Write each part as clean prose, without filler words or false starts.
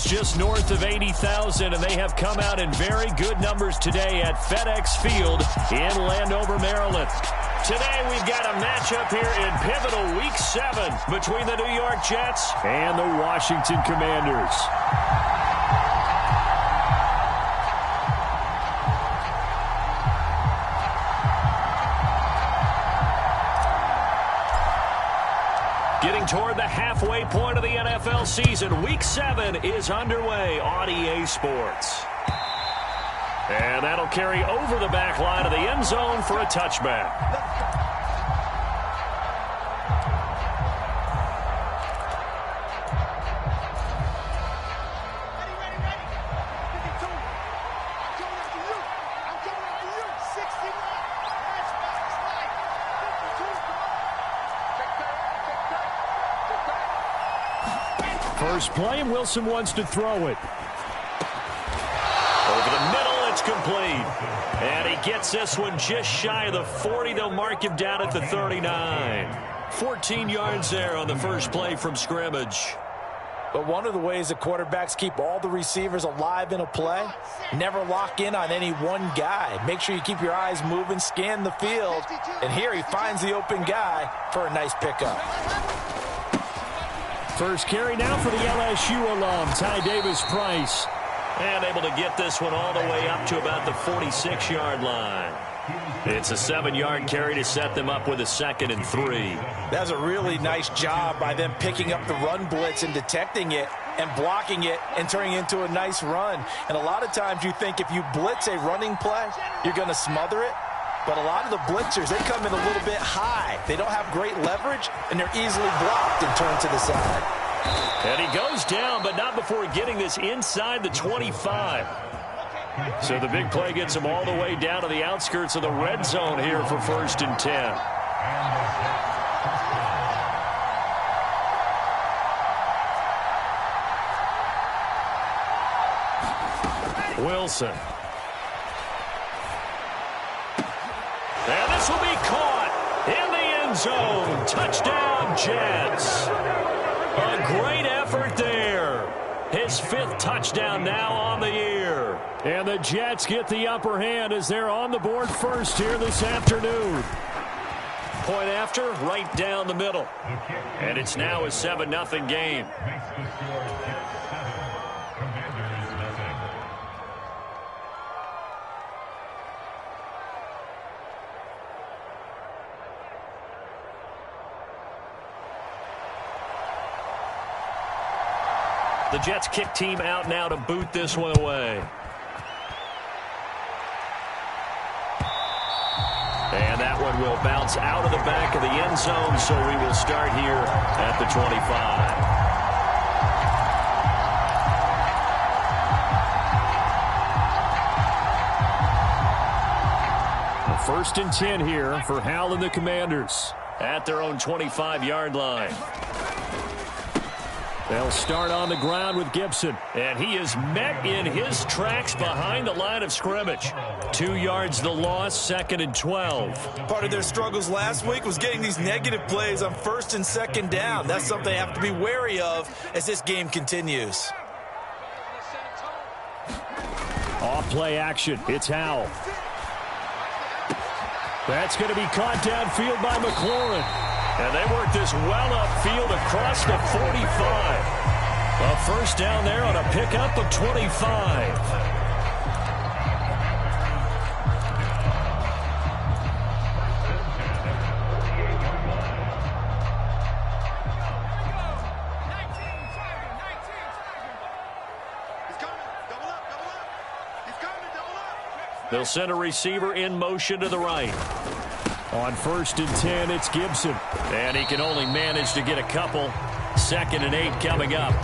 just north of 80,000, and they have come out in very good numbers today at FedEx Field in Landover, Maryland. Today we've got a matchup here in pivotal Week 7 between the New York Jets and the Washington Commanders. Getting toward the halfway point of the NFL season, Week 7 is underway on EA Sports. And that'll carry over the back line of the end zone for a touchback. First play, and Wilson wants to throw it. Over the middle, it's complete. And he gets this one just shy of the 40. They'll mark him down at the 39. 14 yards there on the first play from scrimmage. But one of the ways that quarterbacks keep all the receivers alive in a play, never lock in on any one guy. Make sure you keep your eyes moving, scan the field. And here he finds the open guy for a nice pickup. First carry now for the LSU alum, Ty Davis-Price. And able to get this one all the way up to about the 46-yard line. It's a 7-yard carry to set them up with a 2nd and 3. That's a really nice job by them picking up the run blitz and detecting it and blocking it and turning it into a nice run. And a lot of times you think if you blitz a running play, you're going to smother it. But a lot of the blitzers, they come in a little bit high. They don't have great leverage, and they're easily blocked and turned to the side. And he goes down, but not before getting this inside the 25. So the big play gets him all the way down to the outskirts of the red zone here for 1st and 10. Wilson. And this will be caught in the end zone. Touchdown, Jets. A great effort there. His 5th touchdown now on the year. And the Jets get the upper hand as they're on the board first here this afternoon. Point after, right down the middle. And it's now a 7-0 game. The Jets kick team out now to boot this one away. And that one will bounce out of the back of the end zone, so we will start here at the 25. First and 10 here for Hal and the Commanders at their own 25-yard line. They'll start on the ground with Gibson. And he is met in his tracks behind the line of scrimmage. 2 yards the loss, 2nd and 12. Part of their struggles last week was getting these negative plays on 1st and 2nd down. That's something they have to be wary of as this game continues. Off play action. It's Howell. That's going to be caught downfield by McLaurin. And they work this well upfield across the 45. A first down there on a pickup of 25. They'll send a receiver in motion to the right. On 1st and 10, it's Gibson. And he can only manage to get a couple. 2nd and 8 coming up.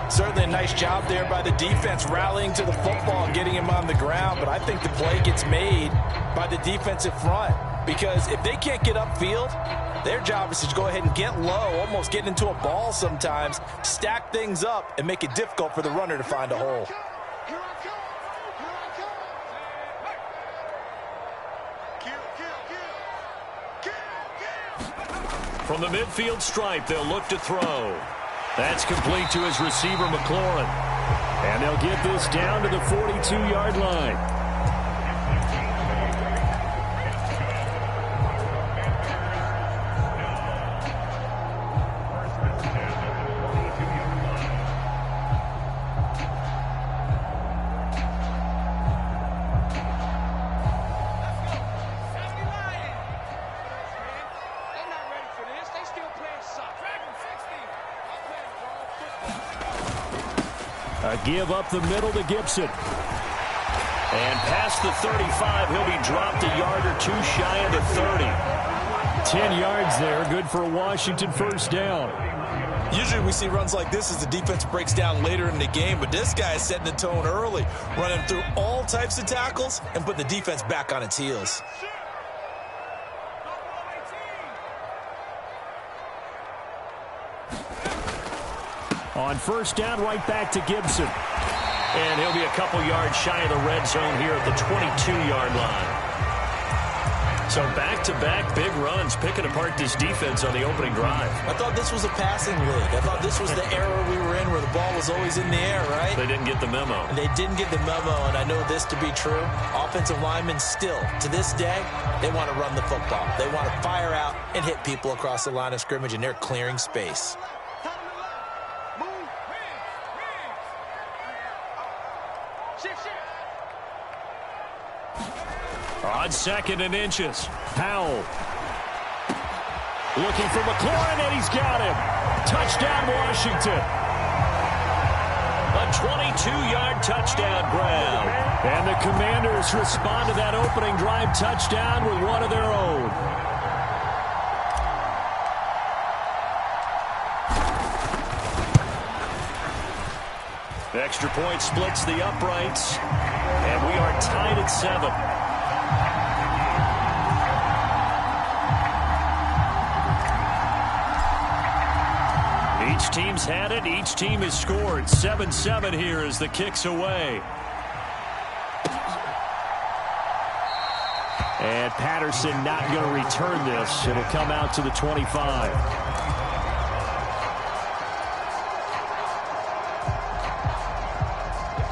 Certainly a nice job there by the defense rallying to the football and getting him on the ground. But I think the play gets made by the defensive front. Because if they can't get upfield, their job is to go ahead and get low, almost get into a ball sometimes, stack things up, and make it difficult for the runner to find a hole. From the midfield stripe, they'll look to throw. That's complete to his receiver, McLaurin. And they'll get this down to the 42-yard line. A give up the middle to Gibson. And past the 35, he'll be dropped a yard or two shy of the 30. 10 yards there, good for a Washington first down. Usually we see runs like this as the defense breaks down later in the game, but this guy is setting the tone early, running through all types of tackles and putting the defense back on its heels. On first down, right back to Gibson. And he'll be a couple yards shy of the red zone here at the 22-yard line. So back-to-back big runs, picking apart this defense on the opening drive. I thought this was a passing league. I thought this was the era we were in where the ball was always in the air, right? They didn't get the memo. And they didn't get the memo, and I know this to be true. Offensive linemen still, to this day, they want to run the football. They want to fire out and hit people across the line of scrimmage, and they're clearing space. On second and inches, Powell. Looking for McLaurin, and he's got him. Touchdown, Washington. A 22-yard touchdown grab. And the Commanders respond to that opening drive touchdown with one of their own. The extra point splits the uprights, and we are tied at 7. Each team's had it. Each team has scored. 7-7 here as the kick's away. And Patterson not going to return this. It'll come out to the 25.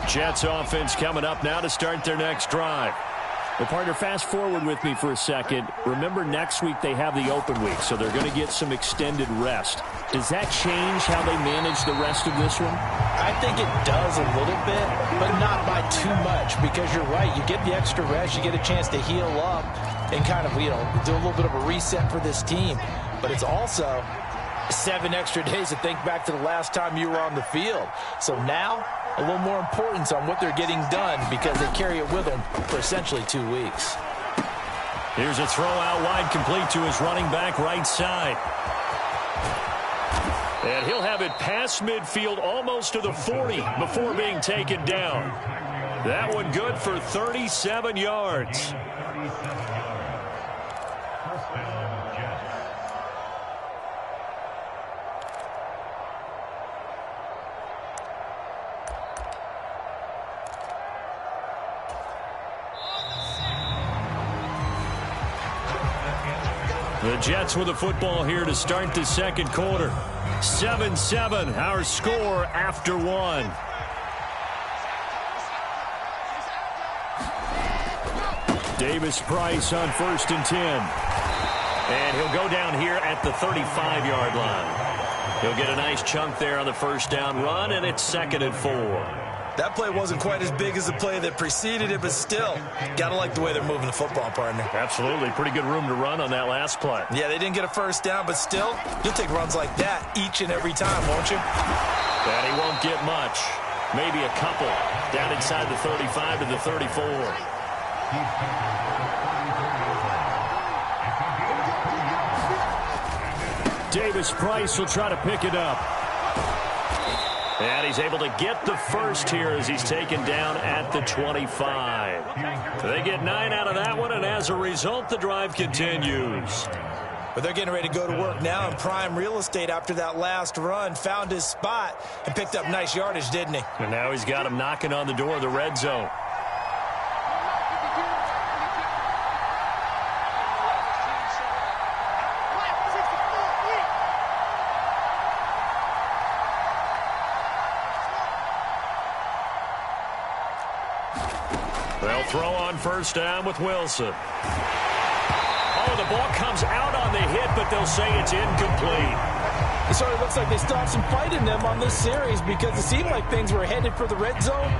Jets offense coming up now to start their next drive. Well, partner, fast forward with me for a second. Remember, next week they have the open week, so they're going to get some extended rest. Does that change how they manage the rest of this one? I think it does a little bit, but not by too much, because you're right. You get the extra rest, you get a chance to heal up and kind of, do a little bit of a reset for this team. But it's also 7 extra days to think back to the last time you were on the field. So now, a little more importance on what they're getting done because they carry it with them for essentially 2 weeks. Here's a throw out wide, complete to his running back right side. And he'll have it past midfield almost to the 40 before being taken down. That one good for 37 yards. The Jets with the football here to start the second quarter. 7-7, our score after 1. Davis-Price on 1st and 10. And he'll go down here at the 35-yard line. He'll get a nice chunk there on the first down run, and it's 2nd and 4. That play wasn't quite as big as the play that preceded it, but still, gotta like the way they're moving the football, partner. Absolutely. Pretty good room to run on that last play. Yeah, they didn't get a first down, but still, you'll take runs like that each and every time, won't you? And he won't get much. Maybe a couple. Down inside the 35 to the 34. Davis-Price will try to pick it up. And he's able to get the first here as he's taken down at the 25. They get 9 out of that one, and as a result, the drive continues. But they're getting ready to go to work now in prime real estate after that last run. Found his spot and picked up nice yardage, didn't he? And now he's got him knocking on the door of the red zone. They'll throw on first down with Wilson. Oh, the ball comes out on the hit, but they'll say it's incomplete. It sort of looks like they still have some fight in them on this series because it seemed like things were headed for the red zone.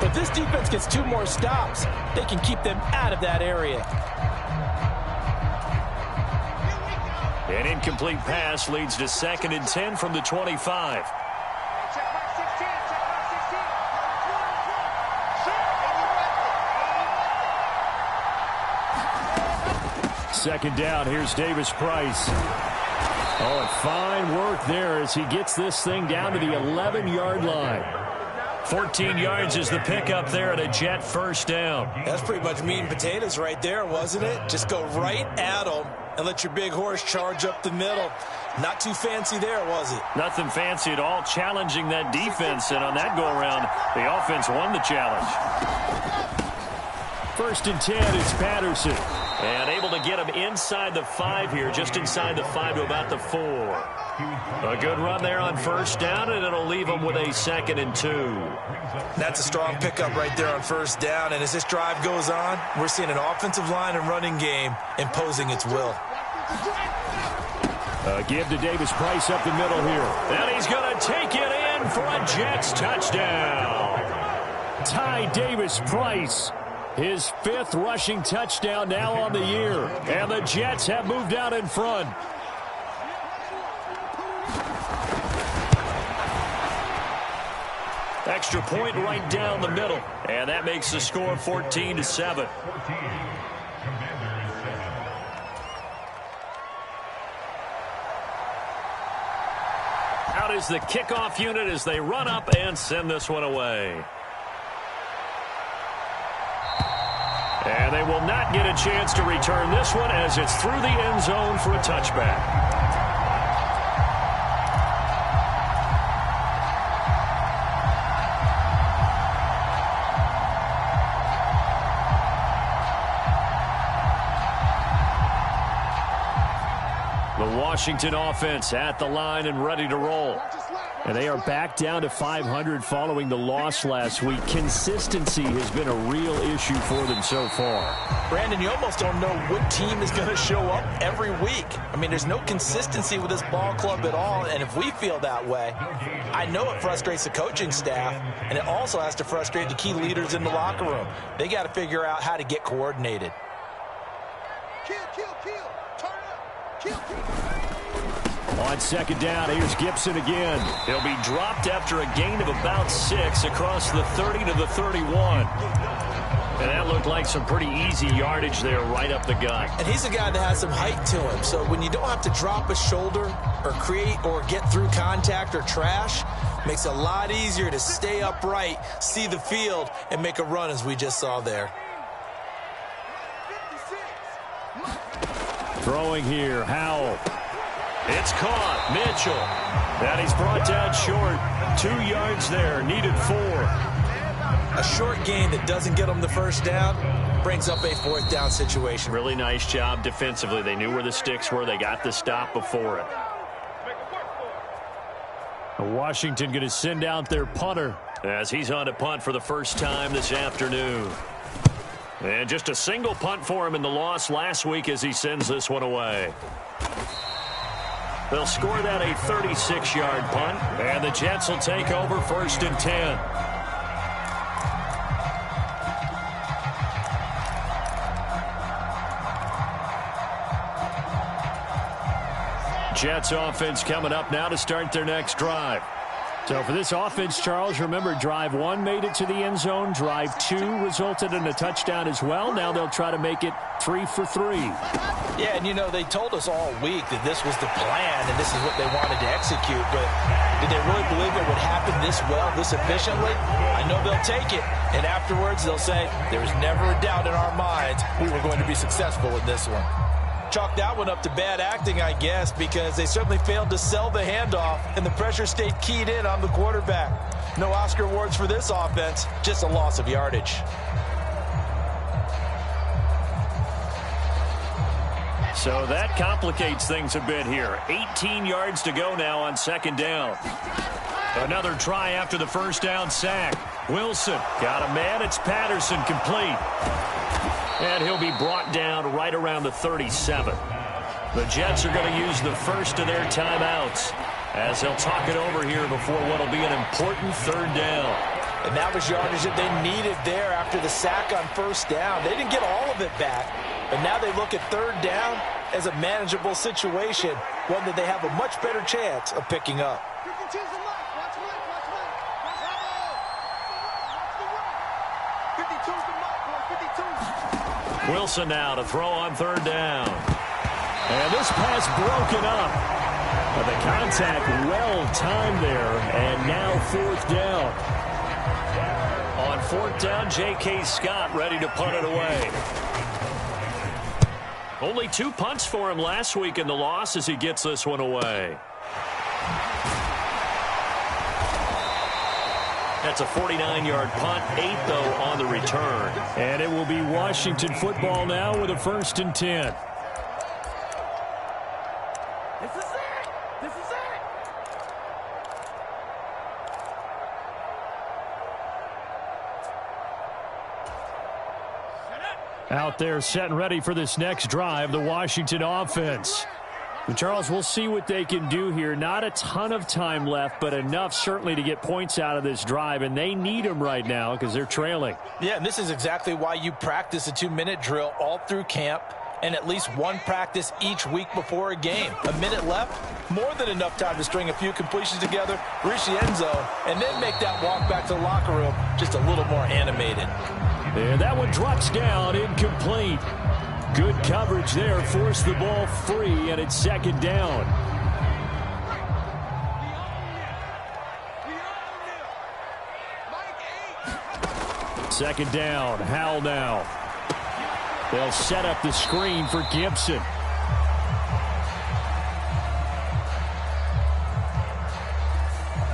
But this defense gets 2 more stops. They can keep them out of that area. An incomplete pass leads to 2nd and 10 from the 25. Second down, here's Davis Price. Oh, and fine work there as he gets this thing down to the 11-yard line. 14 yards is the pickup there at a Jet first down. That's pretty much meat and potatoes right there, wasn't it? Just go right at them and let your big horse charge up the middle. Not too fancy there, was it? Nothing fancy at all, challenging that defense, and on that go-around, the offense won the challenge. 1st and 10, it's Patterson. And able to get him inside the 5 here, just inside the 5 to about the 4. A good run there on first down, and it'll leave him with a 2nd and 2. That's a strong pickup right there on first down, and as this drive goes on, we're seeing an offensive line and running game imposing its will. Give to Davis Price up the middle here. And he's going to take it in for a Jets touchdown. Ty Davis Price. His 5th rushing touchdown now on the year. And the Jets have moved out in front. Extra point right down the middle. And that makes the score 14-7. Out is the kickoff unit as they run up and send this one away. And they will not get a chance to return this one as it's through the end zone for a touchback. The Washington offense at the line and ready to roll. And they are back down to 500 following the loss last week. Consistency has been a real issue for them so far. Brandon, you almost don't know what team is going to show up every week. I mean, there's no consistency with this ball club at all, and if we feel that way, I know it frustrates the coaching staff, and it also has to frustrate the key leaders in the locker room. They got to figure out how to get coordinated. Kill. Turn up. Kill. On second down, here's Gibson again. He'll be dropped after a gain of about 6 across the 30 to the 31. And that looked like some pretty easy yardage there right up the gut. And he's a guy that has some height to him. So when you don't have to drop a shoulder or create or get through contact or trash, makes it a lot easier to stay upright, see the field, and make a run as we just saw there. Throwing here, Howell. It's caught. Mitchell. And he's brought down short. 2 yards there. Needed 4. A short gain that doesn't get them the first down brings up a 4th down situation. Really nice job defensively. They knew where the sticks were. They got the stop before it. Washington going to send out their punter as he's on to punt for the first time this afternoon. And just a single punt for him in the loss last week as he sends this one away. They'll score that a 36-yard punt, and the Jets will take over 1st and 10. Jets offense coming up now to start their next drive. So for this offense, Charles, remember, drive 1 made it to the end zone. Drive 2 resulted in a touchdown as well. Now they'll try to make it 3 for 3. Yeah, and you know, they told us all week that this was the plan and this is what they wanted to execute. But did they really believe it would happen this well, this efficiently? I know they'll take it. And afterwards, they'll say, there was never a doubt in our minds we were going to be successful in this one. Chalk that one up to bad acting, I guess, because they certainly failed to sell the handoff, and the pressure stayed keyed in on the quarterback. No Oscar awards for this offense, just a loss of yardage. So that complicates things a bit here. 18 yards to go now on second down. Another try after the first down sack. Wilson got a man. It's Patterson complete. And he'll be brought down right around the 37. The Jets are going to use the first of their timeouts as they'll talk it over here before what will be an important third down. And that was yardage that they needed there after the sack on first down. They didn't get all of it back, but now they look at third down as a manageable situation, one that they have a much better chance of picking up. Wilson now to throw on third down. And this pass broken up. But the contact well timed there, and now fourth down. On fourth down, J.K. Scott ready to punt it away. Only 2 punts for him last week in the loss as he gets this one away. That's a 49-yard punt, 8 though on the return. And it will be Washington football now with a 1st and 10. This is it! This is it! Out there set and ready for this next drive, the Washington offense. And Charles, we'll see what they can do here. Not a ton of time left, but enough certainly to get points out of this drive, and they need them right now because they're trailing. Yeah, and this is exactly why you practice a 2-minute drill all through camp and at least one practice each week before a game. A minute left, more than enough time to string a few completions together, reach the end zone, and then make that walk back to the locker room just a little more animated. And that one drops down, incomplete. Good coverage there, forced the ball free, and it's second down. Second down, Howell now. They'll set up the screen for Gibson.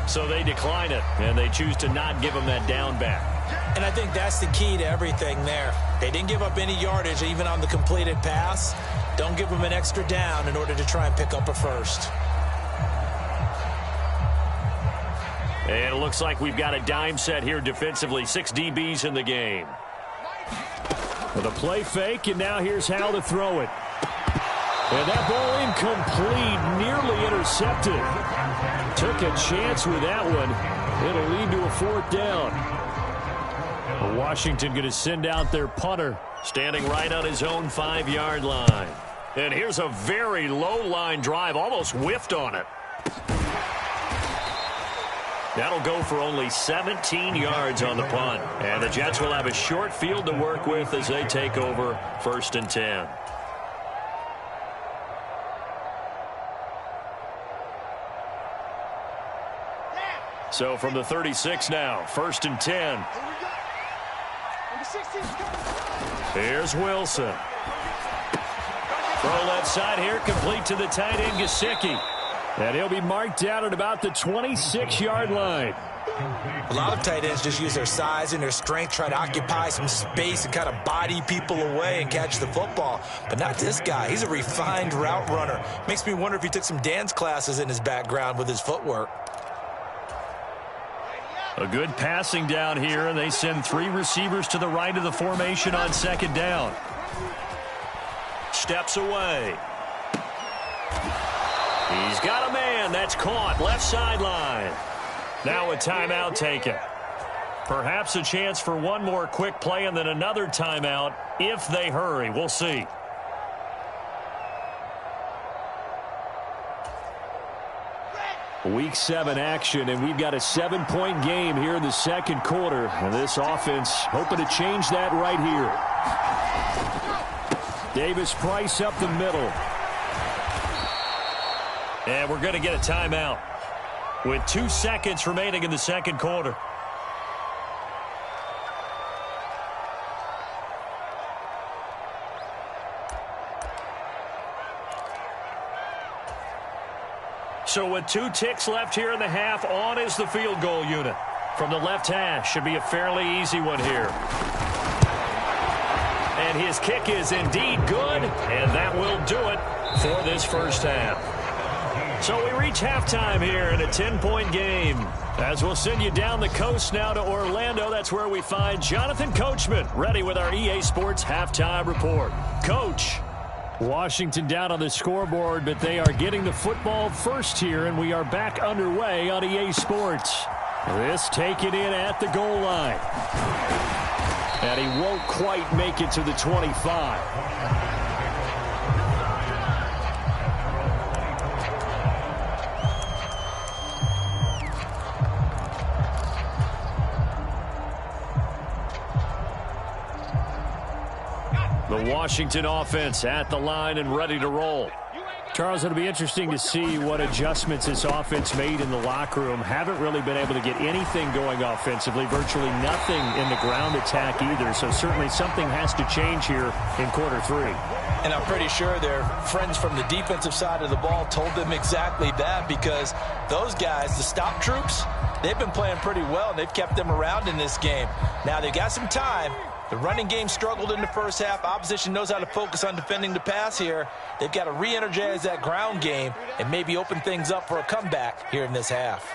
So they decline it, and they choose to not give him that down back. And I think that's the key to everything there. They didn't give up any yardage even on the completed pass. Don't give them an extra down in order to try and pick up a first. And it looks like we've got a dime set here defensively. 6 DBs in the game. With a play fake, and now here's Howell to throw it. And that ball incomplete, nearly intercepted. Took a chance with that one. It'll lead to a fourth down. Washington going to send out their punter, standing right on his own 5-yard line. And here's a very low line drive, almost whiffed on it. That'll go for only 17 yards on the punt. And the Jets will have a short field to work with as they take over 1st and 10. So from the 36 now, 1st and 10. Here's Wilson. Throw left side here, complete to the tight end, Gesicki. And he'll be marked down at about the 26-yard line. A lot of tight ends just use their size and their strength, try to occupy some space and kind of body people away and catch the football. But not this guy. He's a refined route runner. Makes me wonder if he took some dance classes in his background with his footwork. A good passing down here, and they send 3 receivers to the right of the formation on second down. Steps away. He's got a man. That's caught. Left sideline. Now a timeout taken. Perhaps a chance for one more quick play and then another timeout if they hurry. We'll see. Week 7 action, and we've got a 7-point game here in the second quarter. And this offense hoping to change that right here. Davis-Price up the middle. And we're going to get a timeout with 2 seconds remaining in the second quarter. So with 2 ticks left here in the half, on is the field goal unit. From the left hash, should be a fairly easy one here. And his kick is indeed good, and that will do it for this first half. So we reach halftime here in a 10-point game. As we'll send you down the coast now to Orlando, that's where we find Jonathan Coachman, ready with our EA Sports halftime report. Coach, Washington down on the scoreboard, but they are getting the football first here, and we are back underway on EA Sports. This taken in at the goal line. And he won't quite make it to the 25. The Washington offense at the line and ready to roll. Charles, it'll be interesting to see what adjustments this offense made in the locker room. Haven't really been able to get anything going offensively, virtually nothing in the ground attack either. So certainly something has to change here in quarter three. And I'm pretty sure their friends from the defensive side of the ball told them exactly that, because those guys, the stop troops, they've been playing pretty well, and they've kept them around in this game. Now they've got some time. The running game struggled in the first half. Opposition knows how to focus on defending the pass here. They've got to re-energize that ground game and maybe open things up for a comeback here in this half.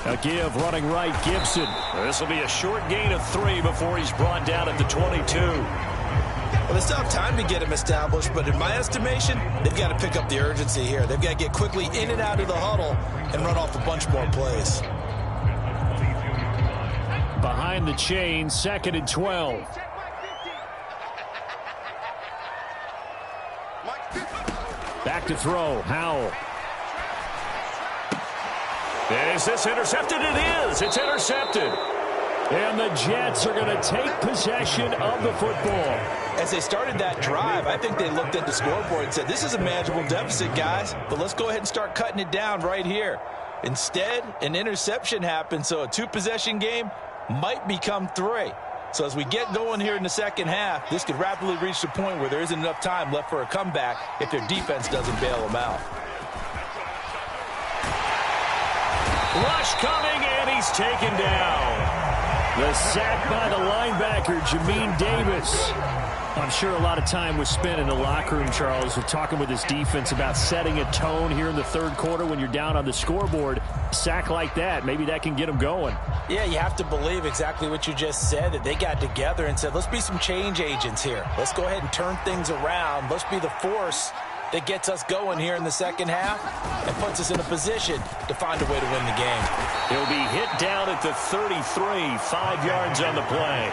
A give running right, Gibson. This will be a short gain of 3 before he's brought down at the 22. Well, they still have time to get him established, but in my estimation, they've got to pick up the urgency here. They've got to get quickly in and out of the huddle and run off a bunch more plays. Behind the chain, 2nd and 12. Back to throw, Howell. Is this intercepted? It is. It's intercepted. And the Jets are going to take possession of the football. As they started that drive, I think they looked at the scoreboard and said, this is a manageable deficit, guys, but let's go ahead and start cutting it down right here. Instead, an interception happened, so a 2-possession game might become 3. So as we get going here in the second half, this could rapidly reach the point where there isn't enough time left for a comeback if their defense doesn't bail them out. Rush coming, and he's taken down. The sack by the linebacker, Jamin Davis. I'm sure a lot of time was spent in the locker room, Charles, with talking with his defense about setting a tone here in the third quarter when you're down on the scoreboard. Sack like that, maybe that can get them going. Yeah, you have to believe exactly what you just said, that they got together and said, let's be some change agents here. Let's go ahead and turn things around. Let's be the force that gets us going here in the second half and puts us in a position to find a way to win the game. He'll be hit down at the 33, 5 yards on the play.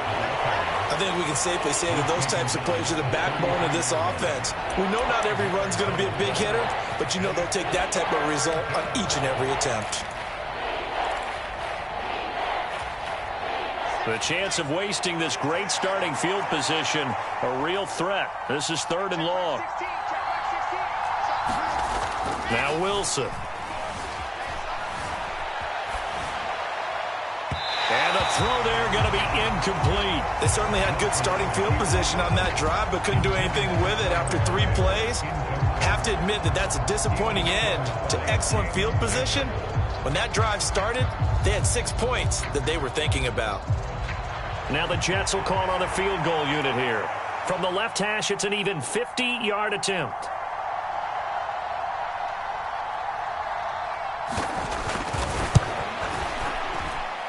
I think we can safely say that those types of plays are the backbone of this offense. We know not every run's going to be a big hitter, but you know they'll take that type of result on each and every attempt. The chance of wasting this great starting field position, a real threat. This is 3rd and long. Now Wilson. And a throw there going to be incomplete. They certainly had good starting field position on that drive, but couldn't do anything with it after 3 plays. Have to admit that that's a disappointing end to excellent field position. When that drive started, they had 6 points that they were thinking about. Now the Jets will call on a field goal unit here. From the left hash, it's an even 50-yard attempt.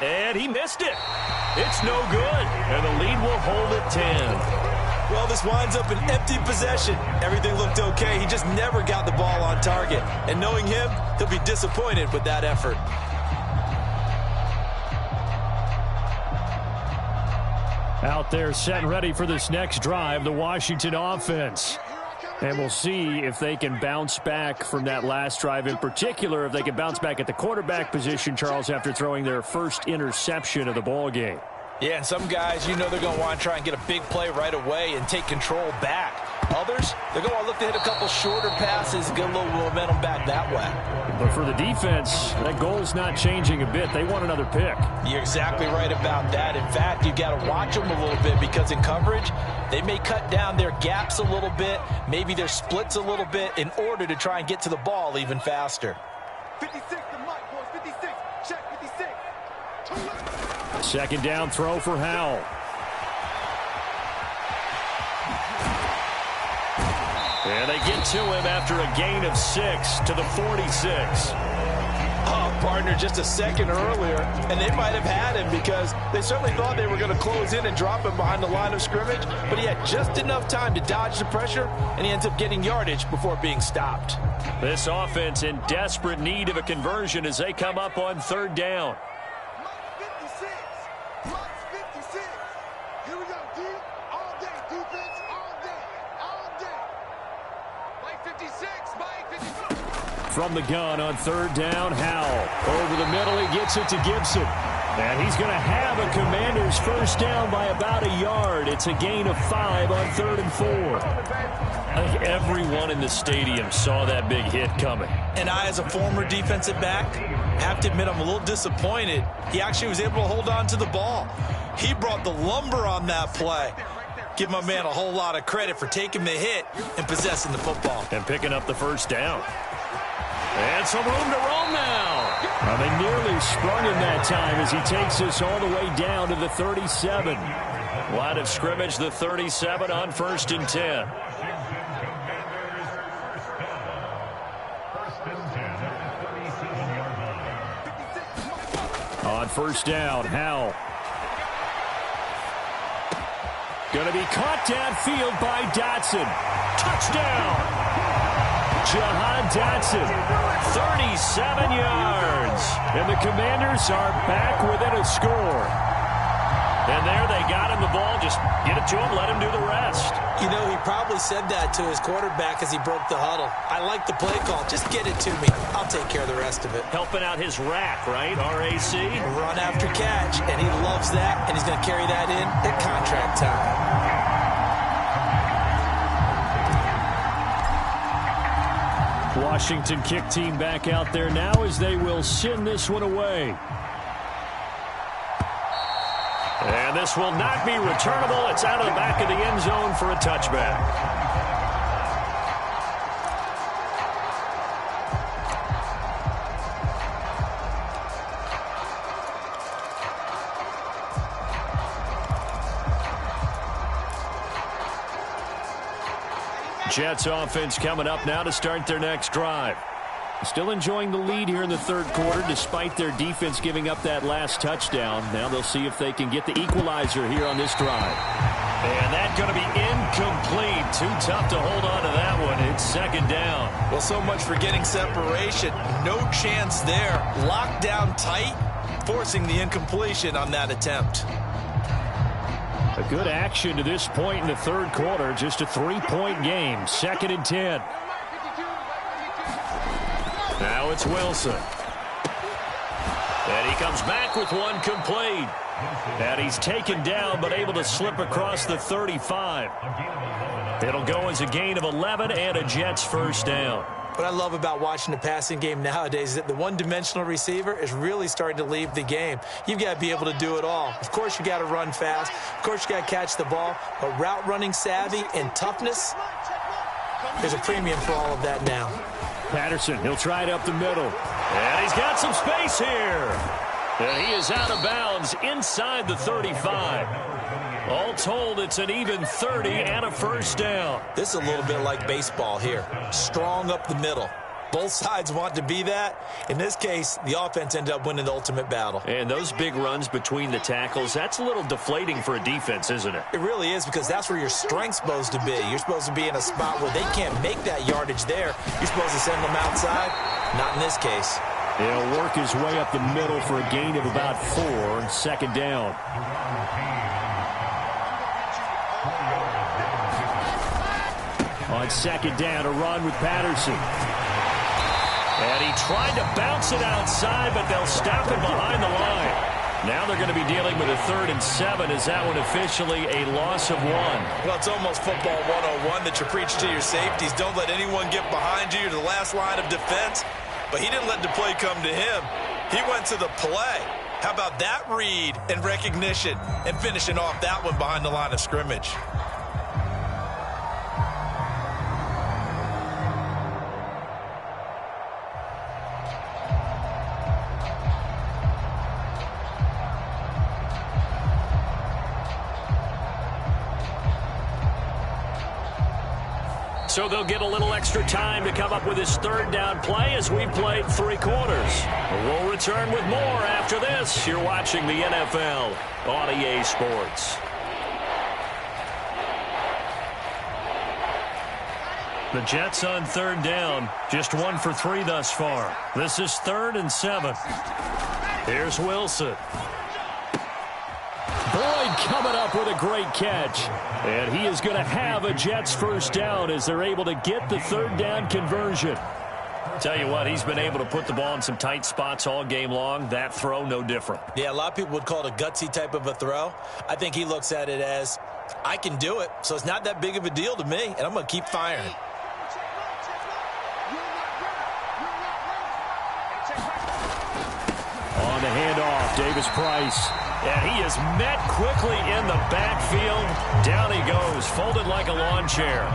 And he missed it. It's no good. And the lead will hold at 10. Well, this winds up an empty possession. Everything looked okay. He just never got the ball on target. And knowing him, he'll be disappointed with that effort. Out there set and ready for this next drive, the Washington offense. And we'll see if they can bounce back from that last drive, in particular if they can bounce back at the quarterback position, Charles, after throwing their first interception of the ball game. Yeah, and some guys, you know they're going to want to try and get a big play right away and take control back. Others, they're going to want to look to hit a couple shorter passes and get a little momentum back that way. But for the defense, that goal's not changing a bit. They want another pick. You're exactly right about that. In fact, you've got to watch them a little bit, because in coverage, they may cut down their gaps a little bit, maybe their splits a little bit, in order to try and get to the ball even faster. 56 to Mike, boys. 56. Check 56. Second down throw for Howell. And they get to him after a gain of 6 to the 46. Oh, partner, just a second earlier, and they might have had him because they certainly thought they were going to close in and drop him behind the line of scrimmage, but he had just enough time to dodge the pressure, and he ends up getting yardage before being stopped. This offense in desperate need of a conversion as they come up on 3rd down. Mike 56. Mike 56. Here we go, D. All day. Defense all day. All day. Mike 56. Mike 56. From the gun on 3rd down, Howell. Over the middle, he gets it to Gibson. And he's going to have a Commanders first down by about a yard. It's a gain of 5 on 3rd and 4. I think everyone in the stadium saw that big hit coming. And I, as a former defensive back, have to admit I'm a little disappointed. He actually was able to hold on to the ball. He brought the lumber on that play. Give my man a whole lot of credit for taking the hit and possessing the football. And picking up the first down. And some room to roam now. Well, they nearly sprung him that time as he takes us all the way down to the 37. Line of scrimmage, the 37 on 1st and 10. On 1st down, Howell. Going to be caught downfield by Dotson. Touchdown! Jahan Dotson, 37 yards. And the Commanders are back within a score. And there they got him the ball. Just get it to him, let him do the rest. You know, he probably said that to his quarterback as he broke the huddle. I like the play call. Just get it to me. I'll take care of the rest of it. Helping out his rack, right? R-A-C? Run after catch, and he loves that, and he's going to carry that in at contract time. Washington kick team back out there now as they will send this one away. And this will not be returnable. It's out of the back of the end zone for a touchback. Jets offense coming up now to start their next drive. Still enjoying the lead here in the 3rd quarter despite their defense giving up that last touchdown. Now they'll see if they can get the equalizer here on this drive. And that's going to be incomplete. Too tough to hold on to that one. It's 2nd down. Well, so much for getting separation. No chance there. Locked down tight, forcing the incompletion on that attempt. A good action to this point in the 3rd quarter. Just a 3-point game. 2nd and 10. Now it's Wilson. And he comes back with one complete. And he's taken down but able to slip across the 35. It'll go as a gain of 11 and a Jets first down. What I love about watching the passing game nowadays is that the one-dimensional receiver is really starting to leave the game. You've got to be able to do it all. Of course, you got to run fast. Of course, you got to catch the ball. But route running savvy and toughness, there's a premium for all of that now. Patterson, he'll try it up the middle. And he's got some space here. And he is out of bounds inside the 35. All told, it's an even 30 and a first down. This is a little bit like baseball here. Strong up the middle. Both sides want to be that. In this case, the offense ended up winning the ultimate battle. And those big runs between the tackles, that's a little deflating for a defense, isn't it? It really is, because that's where your strength's supposed to be. You're supposed to be in a spot where they can't make that yardage there. You're supposed to send them outside. Not in this case. He'll work his way up the middle for a gain of about 4, 2nd down. On 2nd down, a run with Patterson. And he tried to bounce it outside, but they'll stop him behind the line. Now they're going to be dealing with a 3rd and 7. Is that one officially a loss of 1? Well, it's almost football 101 that you preach to your safeties. Don't let anyone get behind you. You're the last line of defense. But he didn't let the play come to him. He went to the play. How about that read and recognition and finishing off that one behind the line of scrimmage? So they'll get a little extra time to come up with his third down play as we've played 3 quarters. We'll return with more after this. You're watching the NFL on EA Sports. The Jets on 3rd down, just 1 for 3 thus far. This is 3rd and 7. Here's Wilson. Boyd coming up with a great catch. And he is going to have a Jets first down as they're able to get the 3rd down conversion. Tell you what, he's been able to put the ball in some tight spots all game long. That throw, no different. Yeah, a lot of people would call it a gutsy type of a throw. I think he looks at it as, I can do it, so it's not that big of a deal to me, and I'm going to keep firing. On the handoff, Davis Price. And he is met quickly in the backfield. Down he goes, folded like a lawn chair.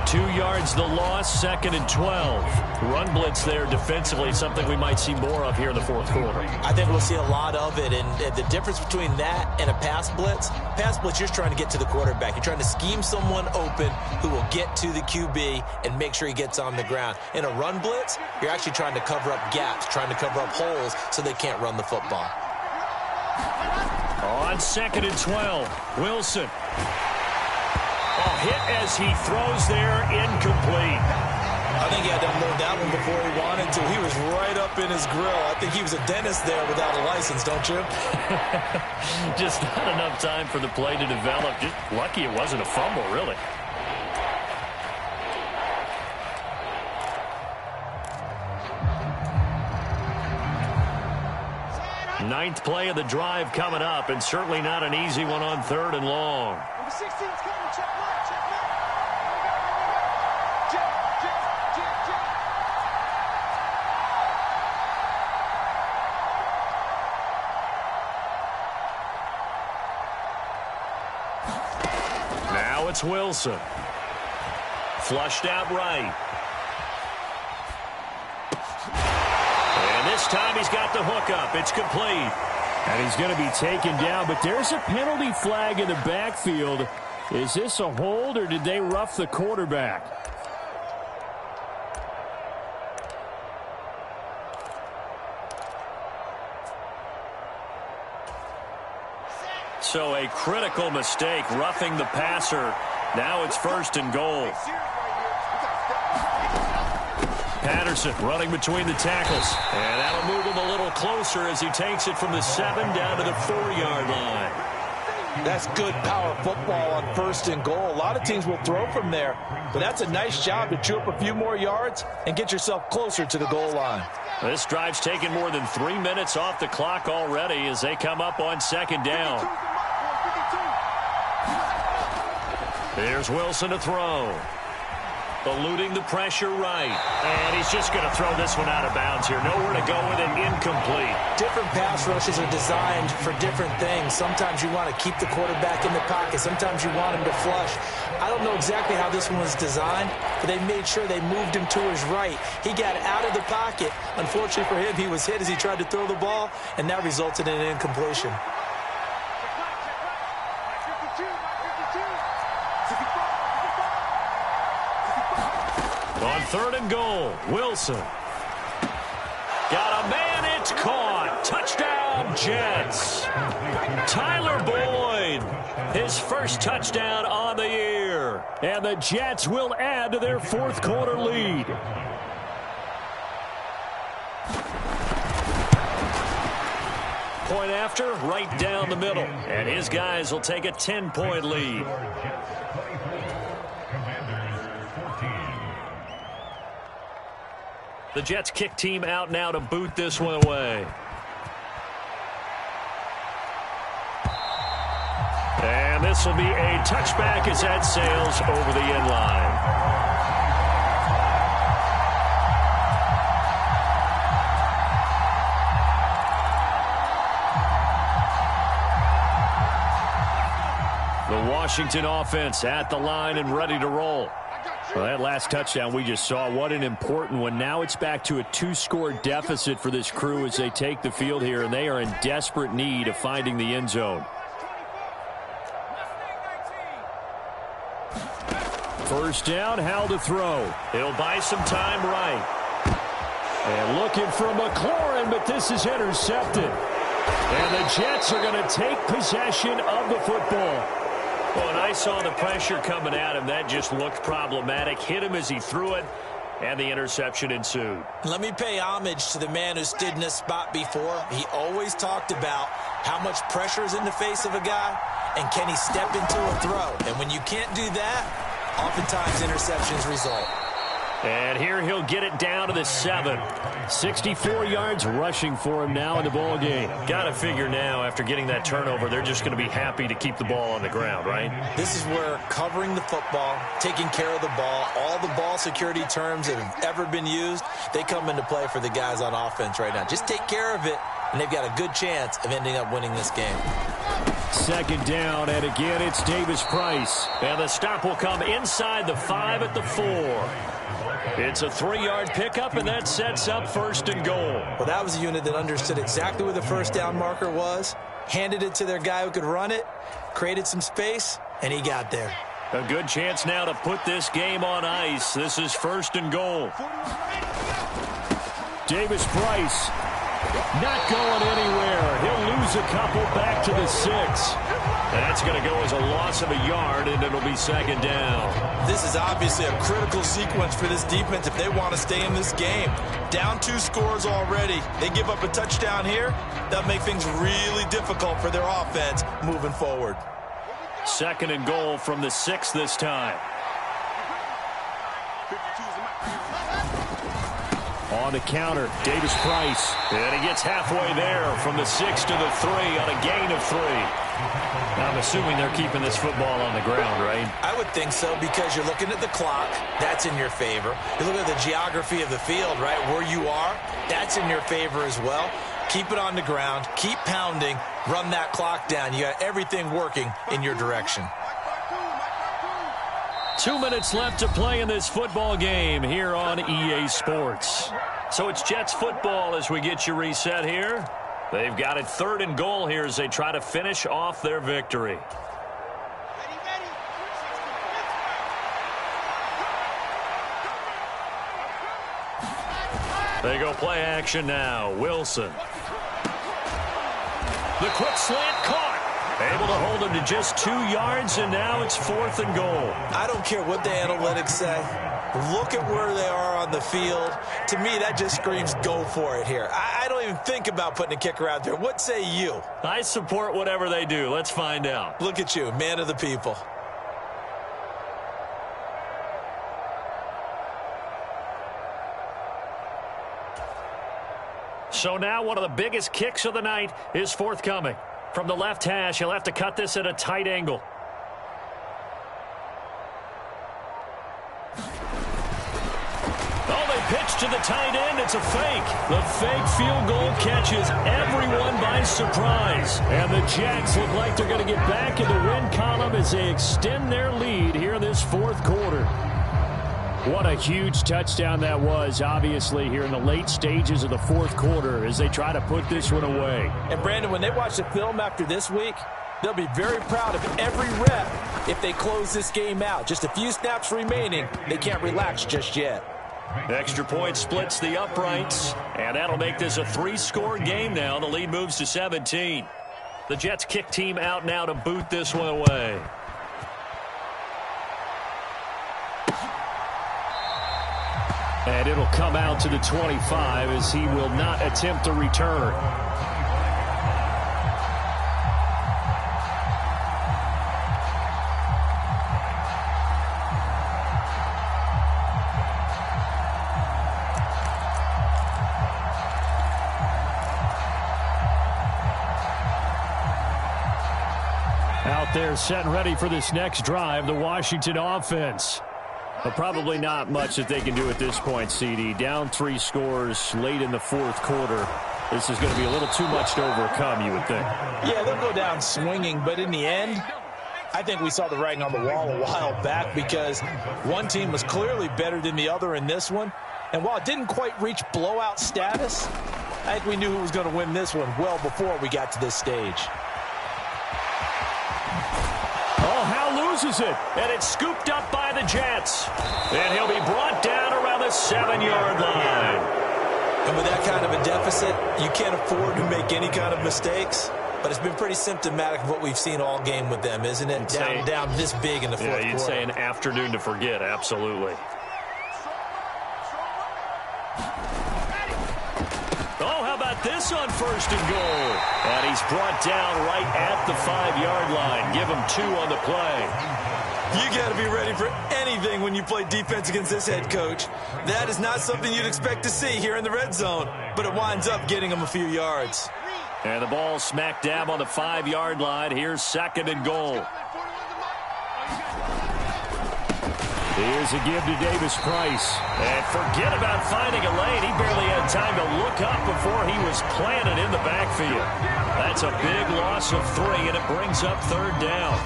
2 yards the loss, 2nd and 12. Run blitz there defensively, something we might see more of here in the 4th quarter. I think we'll see a lot of it, and the difference between that and a pass blitz, you're just trying to get to the quarterback. You're trying to scheme someone open who will get to the QB and make sure he gets on the ground. In a run blitz, you're actually trying to cover up gaps, trying to cover up holes so they can't run the football. On 2nd and 12, Wilson. Hit as he throws there, incomplete. I think he had to unload that one before he wanted to. He was right up in his grill. I think he was a dentist there without a license, don't you? Just not enough time for the play to develop. Just lucky it wasn't a fumble, really. Ninth play of the drive coming up, and certainly not an easy one on 3rd and long. Number 16's coming, check mark, check mark. Now it's Wilson. Flushed out right. This time he's got the hook up. It's complete. And he's going to be taken down, but there's a penalty flag in the backfield. Is this a hold, or did they rough the quarterback? So a critical mistake, roughing the passer. Now it's 1st and goal. Patterson running between the tackles. And that'll move him a little closer as he takes it from the 7 down to the 4-yard line. That's good power football on 1st and goal. A lot of teams will throw from there, but that's a nice job to chew up a few more yards and get yourself closer to the goal line. This drive's taken more than 3 minutes off the clock already as they come up on 2nd down. There's Wilson to throw. Eluding the pressure right. And he's just going to throw this one out of bounds here. Nowhere to go with it. Incomplete. Different pass rushes are designed for different things. Sometimes you want to keep the quarterback in the pocket. Sometimes you want him to flush. I don't know exactly how this one was designed, but they made sure they moved him to his right. He got out of the pocket. Unfortunately for him, he was hit as he tried to throw the ball, and that resulted in an incompletion. On 3rd and goal, Wilson. Got a man, it's caught. Touchdown, Jets. Tyler Boyd, his first touchdown on the year. And the Jets will add to their 4th quarter lead. Point after, right down the middle. And his guys will take a 10-point lead. The Jets kick team out now to boot this one away. And this will be a touchback as that sails over the end line. The Washington offense at the line and ready to roll. Well, that last touchdown we just saw, what an important one. Now it's back to a 2-score deficit for this crew as they take the field here, and they are in desperate need of finding the end zone. First down, how to throw. He'll buy some time right. And looking for McLaurin, but this is intercepted. And the Jets are going to take possession of the football. Well, when I saw the pressure coming at him, that just looked problematic. Hit him as he threw it, and the interception ensued. Let me pay homage to the man who stood in this spot before. He always talked about how much pressure is in the face of a guy, and can he step into a throw. And when you can't do that, oftentimes interceptions result. And here he'll get it down to the 7. 64 yards rushing for him now in the ball game. Got to figure now, after getting that turnover, they're just going to be happy to keep the ball on the ground, right? This is where covering the football, taking care of the ball, all the ball security terms that have ever been used, they come into play for the guys on offense right now. Just take care of it, and they've got a good chance of ending up winning this game. Second down, and again it's Davis Price. And the stop will come inside the 5 at the 4. It's a 3-yard pickup, and that sets up first and goal. Well, that was a unit that understood exactly where the first down marker was, handed it to their guy who could run it, created some space, and he got there. A good chance now to put this game on ice. This is first and goal. Davis Price not going anywhere. He'll lose a couple back to the 6. That's going to go as a loss of a yard, and it'll be second down. This is obviously a critical sequence for this defense if they want to stay in this game. Down 2 scores already. They give up a touchdown here. That'll make things really difficult for their offense moving forward. Second and goal from the 6 this time. On the counter, Davis Price. And he gets halfway there from the 6 to the 3 on a gain of 3. I'm assuming they're keeping this football on the ground, right? I would think so, because you're looking at the clock. That's in your favor. You look at the geography of the field, right, where you are. That's in your favor as well. Keep it on the ground. Keep pounding. Run that clock down. You got everything working in your direction. 2 minutes left to play in this football game here on EA Sports. So it's Jets football as we get you reset here. They've got it 3rd and goal here as they try to finish off their victory. They go play action now. Wilson. The quick slant caught. Able to hold him to just 2 yards, and now it's 4th and goal. I don't care what the analytics say. Look at where they are on the field. To me, that just screams go for it here. I don't even think about putting a kicker out there. What say you? I support whatever they do. Let's find out. Look at you, man of the people. So now one of the biggest kicks of the night is forthcoming. From the left hash, he'll have to cut this at a tight angle. Oh, they pitch to the tight end. It's a fake. The fake field goal catches everyone by surprise. And the Jets look like they're going to get back in the win column as they extend their lead here in this 4th quarter. What a huge touchdown that was, obviously, here in the late stages of the 4th quarter as they try to put this one away. And, Brandon, when they watch the film after this week, they'll be very proud of every rep if they close this game out. Just a few snaps remaining. They can't relax just yet. Extra point splits the uprights, and that'll make this a 3-score game now. The lead moves to 17. The Jets kick team out now to boot this one away. And it'll come out to the 25 as he will not attempt to return. Out there set and ready for this next drive, the Washington offense. But probably not much that they can do at this point, CD. Down 3 scores late in the 4th quarter. This is going to be a little too much to overcome, you would think. Yeah, they'll go down swinging, but in the end, I think we saw the writing on the wall a while back because one team was clearly better than the other in this one. And while it didn't quite reach blowout status, I think we knew who was going to win this one well before we got to this stage. Oh, how loses it, and it's scooped up by the Jets. And he'll be brought down around the 7-yard line. And with that kind of a deficit, you can't afford to make any kind of mistakes. But it's been pretty symptomatic of what we've seen all game with them, isn't it? Down this big in the fourth quarter. Yeah, you'd say an afternoon to forget, absolutely. Oh, how about this on 1st and goal? And he's brought down right at the 5-yard line. Give him 2 on the play. You got to be ready for anything when you play defense against this head coach. That is not something you'd expect to see here in the red zone, but it winds up getting him a few yards. And the ball smack dab on the 5-yard line. Here's 2nd and goal. Here's a give to Davis Price. And forget about finding a lane. He barely had time to look up before he was planted in the backfield. That's a big loss of 3, and it brings up 3rd down.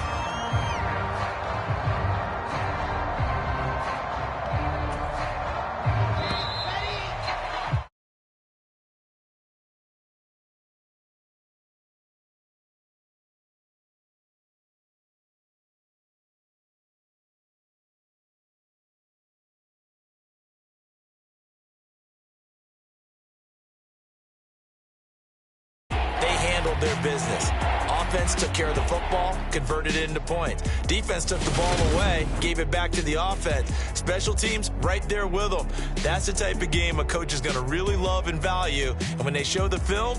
Their business. Offense took care of the football, converted it into points. Defense took the ball away, gave it back to the offense. Special teams right there with them. That's the type of game a coach is going to really love and value. And when they show the film,